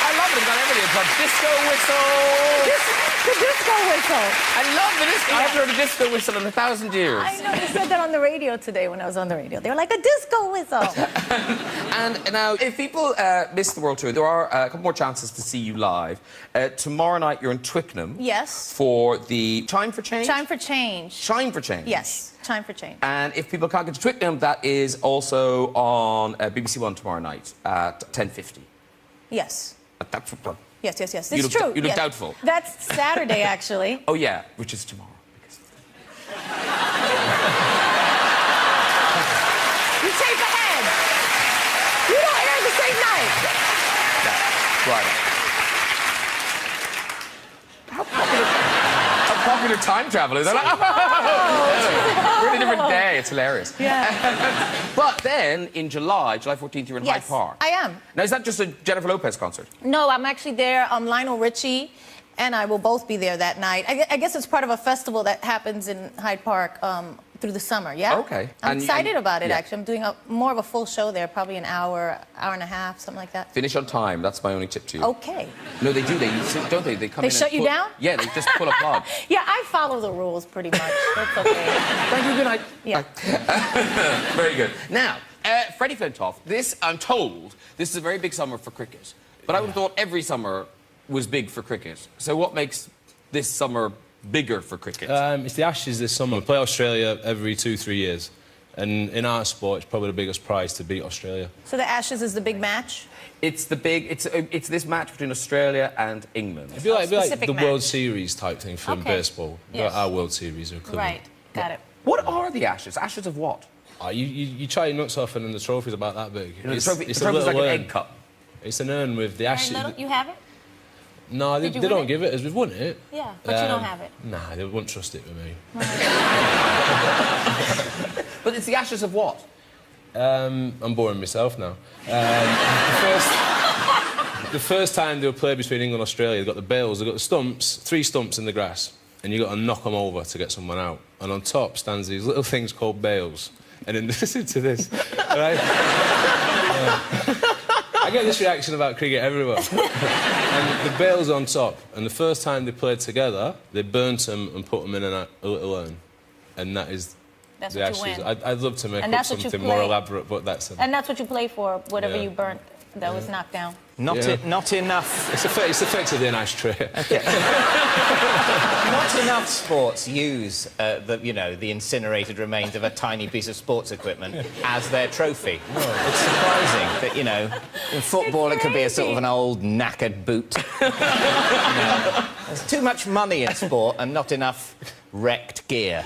I love it. It's got everything. It's got disco whistle. The disco whistle. I love the disco. I haven't heard a disco whistle in 1,000 years. I know, they said that on the radio today when I was on the radio. They were like, a disco whistle. And now, if people miss the World Tour, there are a couple more chances to see you live. Tomorrow night, you're in Twickenham. Yes. For the Chime for Change? Chime for Change. Chime for Change. Yes, Chime for Change. And if people can't get to Twickenham, that is also on BBC One tomorrow night at 10:50. Yes. That's Yes. It's true. You look yes. doubtful. That's Saturday, actually. Oh, yeah, which is tomorrow. You tape ahead. You don't air the same night. Yeah, right. How popular time travel is. They're like, really different day. It's hilarious. Yeah. But then, in July 14th, you're in Hyde Park. I am. Now, is that just a Jennifer Lopez concert? No, I'm actually there. Lionel Richie and I will both be there that night. I guess it's part of a festival that happens in Hyde Park through the summer, yeah? Okay. I'm excited about it, yeah. actually. I'm doing more of a full show there, probably an hour and a half, something like that. Finish on time. That's my only tip to you. Okay. No, they do. Don't they? They come in and shut you down? Yeah, they just pull a plug. Yeah, I follow the rules pretty much. That's okay. Thank you. Good night. Yeah. Very good. Now, Freddie Flintoff, I'm told, this is a very big summer for cricket. But I would have thought every summer was big for cricket. So what makes this summer bigger for cricket? It's the Ashes this summer. We play Australia every 2-3 years. And in our sport, it's probably the biggest prize to beat Australia. So the Ashes is the big match? It's this match between Australia and England. It'd be like the match. World Series type thing for Okay. baseball. Yes. Our World Series are equivalent. Right, got it. What are the Ashes? Ashes of what? You try your nuts off and then the trophy's about that big. You know, the trophy's a little like an urn. egg cup. It's an urn with the Ashes. You have it? No, they win don't it? give it as we've won it. Yeah, but you don't have it. Nah, they wouldn't trust it with me. But it's the Ashes of what? I'm boring myself now. The first time they were played between England and Australia, they got the bails, they got the stumps, 3 stumps in the grass, and you got to knock them over to get someone out. And on top stands these little things called bails. And then listen to this, right? I get this reaction about cricket everywhere. And the bails on top, and the first time they played together, they burnt them and put them in a little urn. And that is That's the what Ashes. you win. I'd love to make And up that's what you something more play. elaborate, but that's... And that's what you play for, whatever Yeah. you burnt that was knocked down. Not enough. It's effectively an ashtray. Not enough sports use the incinerated remains of a tiny piece of sports equipment as their trophy. Oh. It's surprising that, in football it could be a sort of an old knackered boot. There's too much money in sport and not enough wrecked gear.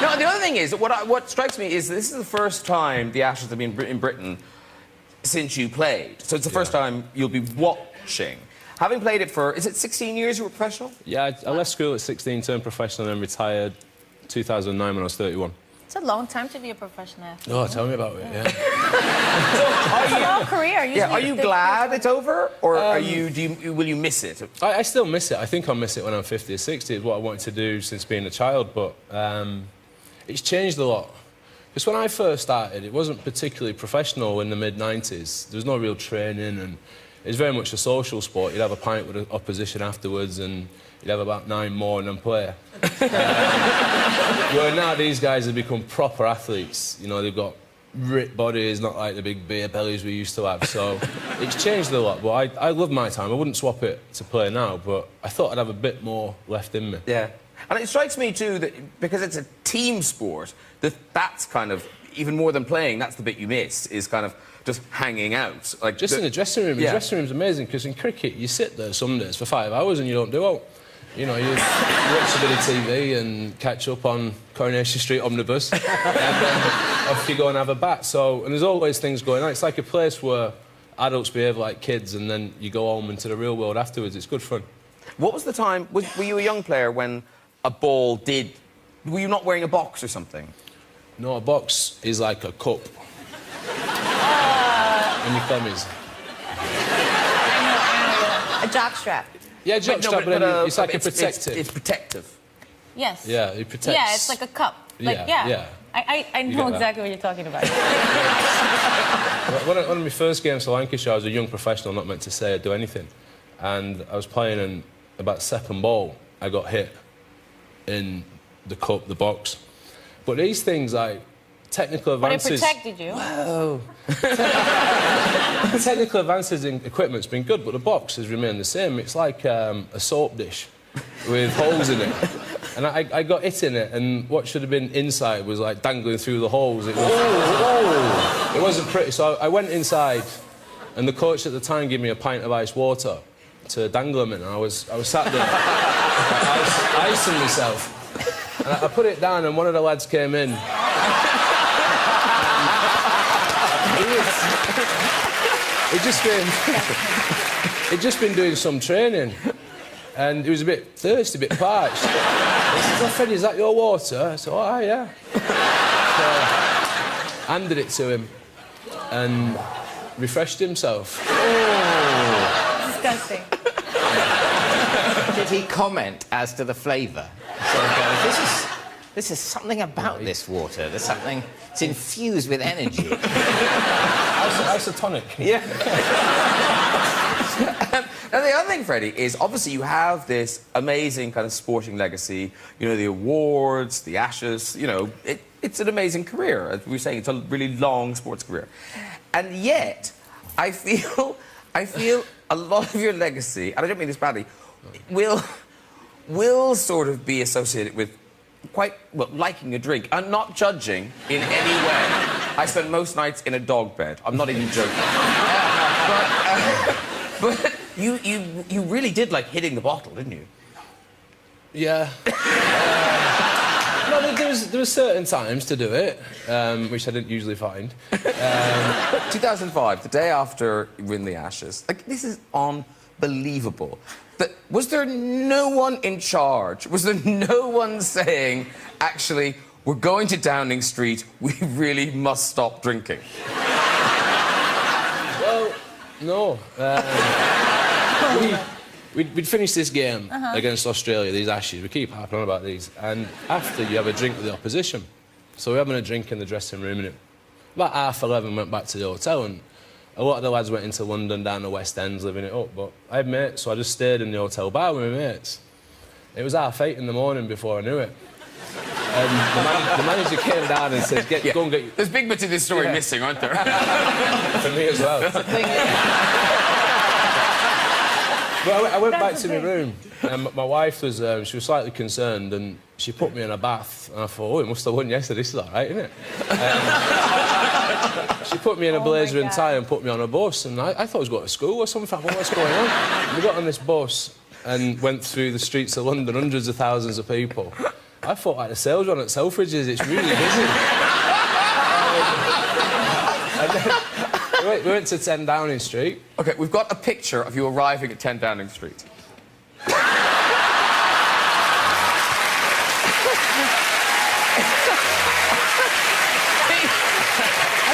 No, the other thing is, what strikes me is this is the first time the Ashes have been in Britain since you played. So it's the first time you'll be watching. Having played it for, is it 16 years you were professional? Yeah, I left school at 16, turned professional, and then retired 2009 when I was 31. It's a long time to be a professional athlete. Oh, tell me about it, yeah. It's a long career. Yeah, are you glad it's over, or will you miss it? I still miss it. I think I'll miss it when I'm 50 or 60. It's what I wanted to do since being a child, but it's changed a lot. Because when I first started, it wasn't particularly professional in the mid-90s. There was no real training, and it was very much a social sport. You'd have a pint with the opposition afterwards, and you'd have about 9 more and then play. Where now these guys have become proper athletes. They've got ripped bodies, not like the big beer bellies we used to have. So it's changed a lot, but I love my time. I wouldn't swap it to play now, but I thought I'd have a bit more left in me. Yeah. And it strikes me, too, that because it's a team sport, that's kind of, even more than playing, that's the bit you miss, is kind of just hanging out. Like just in the dressing room. Yeah. The dressing room's amazing, because in cricket, you sit there some days for 5 hours and you don't do out. You watch a bit of TV and catch up on Coronation Street Omnibus, and then off you go and have a bat. And there's always things going on. It's like a place where adults behave like kids, and then you go home into the real world afterwards. It's good fun. What was the time... Were you a young player when a ball did... Were you not wearing a box or something? No, a box is like a cup. In your clemmies. A jockstrap. Yeah, jockstrap, but it's like a protective. It's protective. Yes. Yeah, it protects. Yeah, it's like a cup. Like, yeah. I know exactly what you're talking about. One of my first games for Lancashire, I was a young professional, not meant to say or do anything. And I was playing, and about second ball, I got hit in the cup, the box. But these things, like, technical advances... But it protected you. Whoa. Technical advances in equipment's been good, but the box has remained the same. It's like a soap dish with holes in it. And I got hit in it, and what should have been inside was, like, dangling through the holes. It was, it wasn't pretty. So I went inside, and the coach at the time gave me a pint of ice water to dangle them in, and I was sat there, icing myself. And I put it down, and one of the lads came in. He'd just been doing some training, and he was a bit thirsty, a bit parched. He said, "Oh, Freddie, is that your water?" I said, "Oh, yeah." So, handed it to him, and refreshed himself. Oh. Disgusting. Did he comment as to the flavour? This is something about this water. There's something... It's infused with energy. Isotonic. Yeah. Now, the other thing, Freddie, is obviously you have this amazing kind of sporting legacy. You know, the awards, the Ashes, you know, it's an amazing career. As we were saying, it's a really long sports career. And yet, I feel a lot of your legacy, and I don't mean this badly, will sort of be associated with quite, well, liking a drink and not judging in any way. I spend most nights in a dog bed. I'm not even joking. But you really did like hitting the bottle, didn't you? Yeah. No, there was certain times to do it, which I didn't usually find. 2005, the day after you win the Ashes, like, this is unbelievable. Was there no one in charge? Was there no one saying, actually, we're going to Downing Street, we really must stop drinking? Well, no. We'd finished this game against Australia, these Ashes. We keep harping on about these. And after, you have a drink with the opposition. So we're having a drink in the dressing room, and about 11:30 went back to the hotel, and a lot of the lads went into London, down the West End, living it up. But I had mates, so I just stayed in the hotel bar with my mates. It was 8:30 in the morning before I knew it. And the manager came down and said, go and get you. There's big bits of this story missing, aren't there? For me as well. Well, I went back to my room, and my wife was, she was slightly concerned, and she put me in a bath, and I thought, oh, it must have won yesterday, this is all right, isn't it? She put me in a blazer and tie and put me on a bus, and I thought I was going to school or something. I thought, what's going on? And we got on this bus and went through the streets of London, hundreds of thousands of people. I thought like the sales run at Selfridges, it's really busy. And then we went to 10 Downing Street. OK, we've got a picture of you arriving at 10 Downing Street. I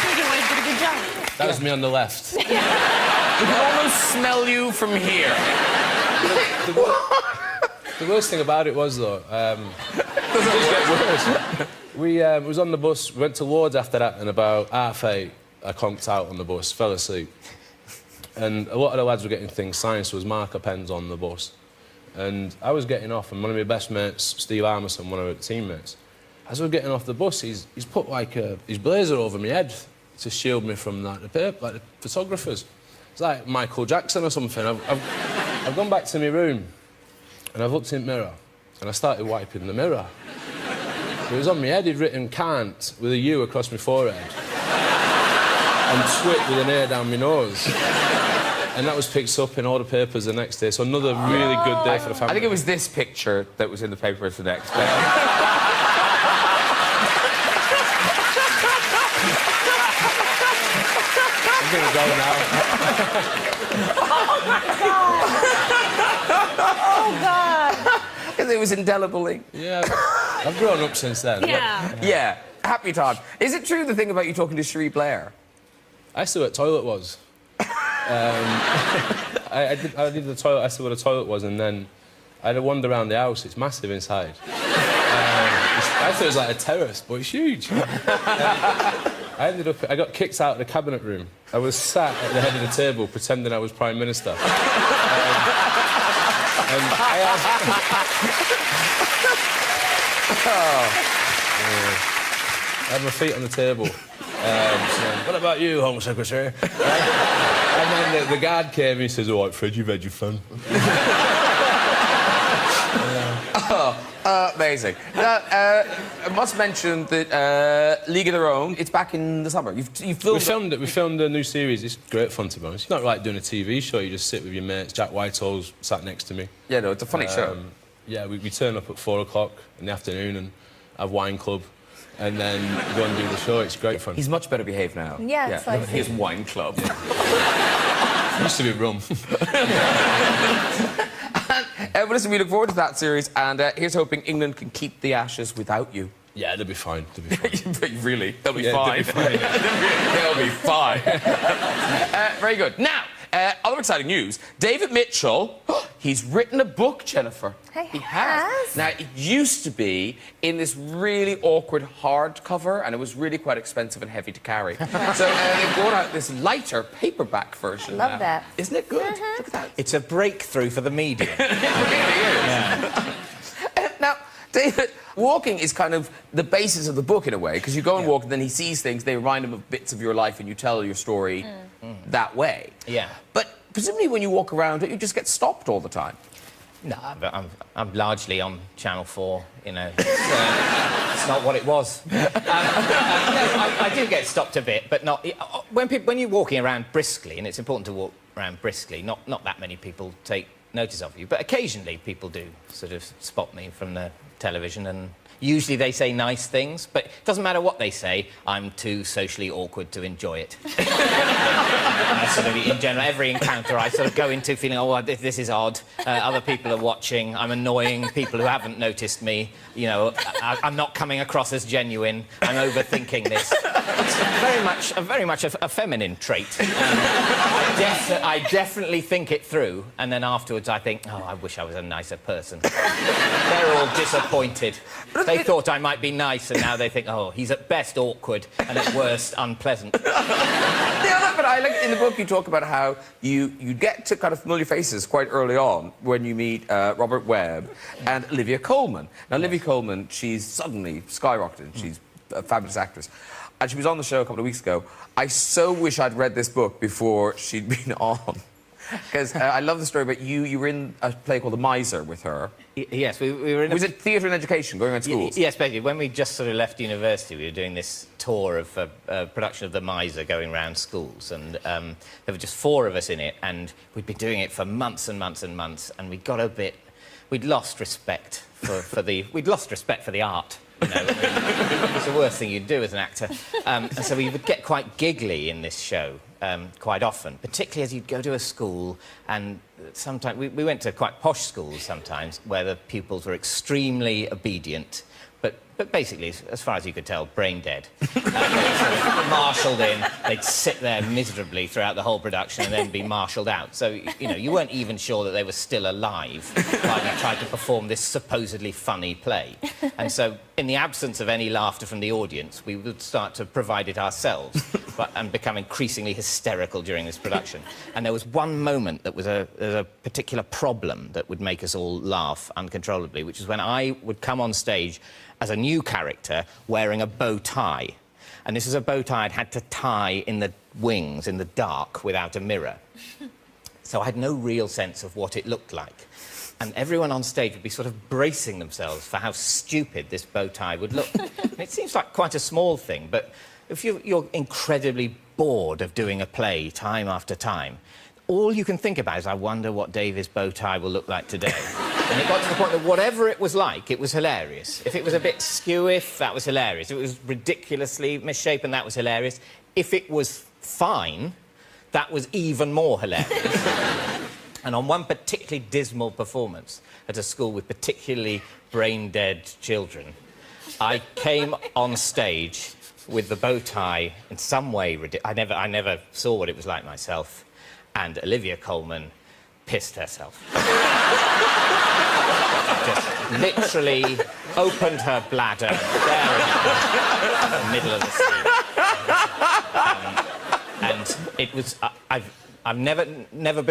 think you did a good job. That was me on the left. We can almost smell you from here. The worst thing about it was, though, it does get worse. We was on the bus, we went to Lords after that, and about 8:30, I conked out on the bus, fell asleep. And a lot of the lads were getting things signed, so there was marker pens on the bus. And I was getting off, and one of my best mates, Steve Armisen, one of our teammates, as we were getting off the bus, he's put, like, his blazer over my head to shield me from, like, the photographers. It's like Michael Jackson or something. I've gone back to my room, and I've looked in the mirror, and I started wiping the mirror. It was on my head, he'd written "can't" with a U across my forehead, and "twit" with an A down my nose. And that was picked up in all the papers the next day, so another really good day for the family. I think it was this picture that was in the papers the next day. I'm gonna go now. Oh, my God. Oh, God. Because it was indelibly. Yeah, I've grown up since then. Yeah, happy time. Is it true, the thing about you talking to Cherie Blair? I asked her what toilet was. I did the toilet, I asked her what a toilet was, and then I had a wander around the house. It's massive inside. It's I thought it was like a terrace, but it's huge. I got kicked out of the cabinet room. I was sat at the head of the table pretending I was Prime Minister. And I had my feet on the table. Saying, what about you, Home Secretary? And then the guard came and he says, all right, Fred, you've had your fun. Amazing. Now, I must mention that League of Their Own, it's back in the summer. You've filmed We filmed a new series. It's great fun, to be honest. It's not like doing a TV show. You just sit with your mates. Jack Whitehall's sat next to me. Yeah, no, it's a funny show. Yeah, we turn up at 4 o'clock in the afternoon and have wine club. And then go and do the show. It's great fun. He's much better behaved now. Yes, I see. His wine club. Used to be rum. Well, listen, we look forward to that series, and here's hoping England can keep the Ashes without you. Yeah, they'll be fine. They'll be fine. Really? They'll be Yeah, fine. they'll be fine. They'll be fine. Very good. Now, other exciting news. David Mitchell, he's written a book, Jennifer. He has. Now, it used to be in this really awkward hardcover, and it was really quite expensive and heavy to carry. So they've brought out this lighter paperback version. Love that. Isn't it good? Look at that. It's a breakthrough for the media. It really is. Yeah. Now, David, walking is kind of the basis of the book in a way, because you go and walk and then he sees things, they remind him of bits of your life and you tell your story that way. Yeah. But presumably when you walk around, you just get stopped all the time. No, I'm largely on Channel 4, you know. It's not what it was. No, I do get stopped a bit, but not... When you're walking around briskly, and it's important to walk around briskly, not that many people take notice of you, but occasionally people do sort of spot me from the television, and usually they say nice things, but it doesn't matter what they say, I'm too socially awkward to enjoy it. Sort of, in general, every encounter I sort of go into feeling, oh, this is odd, other people are watching, I'm annoying people who haven't noticed me, you know, I'm not coming across as genuine, I'm overthinking this. It's very much a feminine trait. I definitely think it through, and then afterwards I think, oh, I wish I was a nicer person. They're all disappointed. They thought I might be nice, and now they think, oh, he's at best awkward and at worst unpleasant. But I like in the book you talk about how you get to kind of familiar faces quite early on when you meet Robert Webb and Olivia Colman. Now, Olivia Colman, she's suddenly skyrocketed. She's a fabulous actress. And she was on the show a couple of weeks ago. I so wish I'd read this book before she'd been on. Because I love the story about you. You were in a play called The Miser with her. Yes, we were in... Was it theatre and education, going around schools? Yes, basically. When we just sort of left university, we were doing this tour of production of The Miser, going around schools, and there were just 4 of us in it, and we'd been doing it for months and months and months, and we got a bit... We'd lost respect for the... We'd lost respect for the art. You know, I mean, it's the worst thing you'd do as an actor. And so we would get quite giggly in this show quite often, particularly as you'd go to a school, and sometimes we went to quite posh schools sometimes where the pupils were extremely obedient, but basically, as far as you could tell, brain dead. Marshalled in, they'd sit there miserably throughout the whole production and then be marshalled out. So, you know, you weren't even sure that they were still alive while you tried to perform this supposedly funny play. And so, in the absence of any laughter from the audience, we would start to provide it ourselves and become increasingly hysterical during this production. And there was one moment that was a particular problem that would make us all laugh uncontrollably, which is when I would come on stage as a new character wearing a bow tie. And this is a bow tie I'd had to tie in the wings in the dark without a mirror. So I had no real sense of what it looked like. And everyone on stage would be sort of bracing themselves for how stupid this bow tie would look. And it seems like quite a small thing, but if you're incredibly bored of doing a play time after time, all you can think about is, I wonder what David's bow tie will look like today. And it got to the point that whatever it was like, it was hilarious. If it was a bit skewiff, that was hilarious. If it was ridiculously misshapen, that was hilarious. If it was fine, that was even more hilarious. And on one particularly dismal performance at a school with particularly brain-dead children, I came on stage with the bow tie in some way... I never saw what it was like myself. And Olivia Colman pissed herself. Just literally opened her bladder there in the middle of the sea. And it was... I've never before